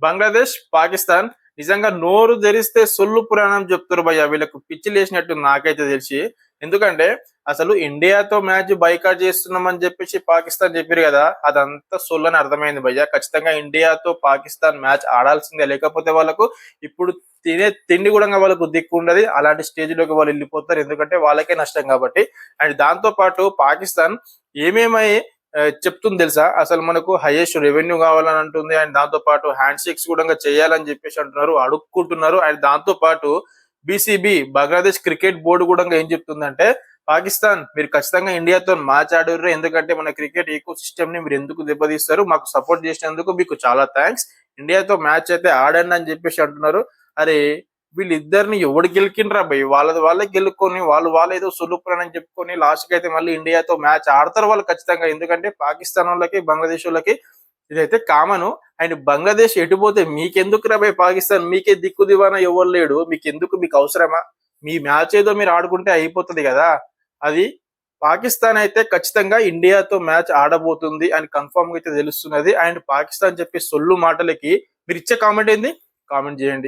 బంగ్లాదేశ్ పాకిస్తాన్ నిజంగా నోరు తెరిస్తే సొల్లు పురాణం చెప్తారు భయ్య. వీళ్ళకు పిచ్చి లేసినట్టు నాకైతే తెలిసి. ఎందుకంటే అసలు ఇండియాతో మ్యాచ్ బైకాట్ చేస్తున్నామని చెప్పేసి పాకిస్తాన్ చెప్పారు కదా, అదంతా సొల్లని అర్థమైంది భయ్య. ఖచ్చితంగా ఇండియాతో పాకిస్తాన్ మ్యాచ్ ఆడాల్సిందే, లేకపోతే వాళ్ళకు ఇప్పుడు తినే తిండి కూడా వాళ్ళకు దిక్కు ఉండదు. అలాంటి స్టేజ్ లోకి వాళ్ళు వెళ్ళిపోతారు, ఎందుకంటే వాళ్ళకే నష్టం కాబట్టి. అండ్ దాంతో పాటు పాకిస్తాన్ ఏమేమై చెప్తుంది తెలుసా, అసలు మనకు హైయెస్ట్ రెవెన్యూ కావాలని అంటుంది. అండ్ దాంతో పాటు హ్యాండ్ షేక్స్ కూడా చేయాలని చెప్పేసి అంటున్నారు, అడుక్కుంటున్నారు. అండ్ దాంతో పాటు బీసీబీ బంగ్లాదేశ్ క్రికెట్ బోర్డు కూడా ఏం చెప్తుందంటే, పాకిస్తాన్ మీరు ఖచ్చితంగా ఇండియాతో మ్యాచ్ ఆడారు, ఎందుకంటే మన క్రికెట్ ఈకో సిస్టమ్ ని మీరు ఎందుకు దెబ్బతీస్తారు, మాకు సపోర్ట్ చేసినందుకు మీకు చాలా థ్యాంక్స్, ఇండియాతో మ్యాచ్ అయితే ఆడండి అని చెప్పేసి అంటున్నారు. అరే వీళ్ళిద్దరిని ఎవడు గెలికిండ్రా భయ్, వాళ్ళే గెలుకొని వాళ్ళు ఏదో సులుపురని చెప్పుకొని లాస్ట్ కి అయితే మళ్ళీ ఇండియాతో మ్యాచ్ ఆడతారు వాళ్ళు ఖచ్చితంగా. ఎందుకంటే పాకిస్తాన్ వాళ్ళకి బంగ్లాదేశ్ వాళ్ళకి ఇదైతే కామన్. అండ్ బంగ్లాదేశ్ ఎటుపోతే మీకెందుకు రా భయ్, పాకిస్తాన్ మీకే దిక్కు దివానా ఎవరు లేడు, మీకు అవసరమా? మీ మ్యాచ్ ఏదో మీరు ఆడుకుంటే అయిపోతుంది కదా. అది పాకిస్తాన్ అయితే ఖచ్చితంగా ఇండియాతో మ్యాచ్ ఆడబోతుంది అని కన్ఫర్మ్ గా అయితే తెలుస్తున్నది. అండ్ పాకిస్తాన్ చెప్పే సొల్లు మాటలకి మీరు ఇచ్చే కామెంట్ ఏంది, కామెంట్ చేయండి.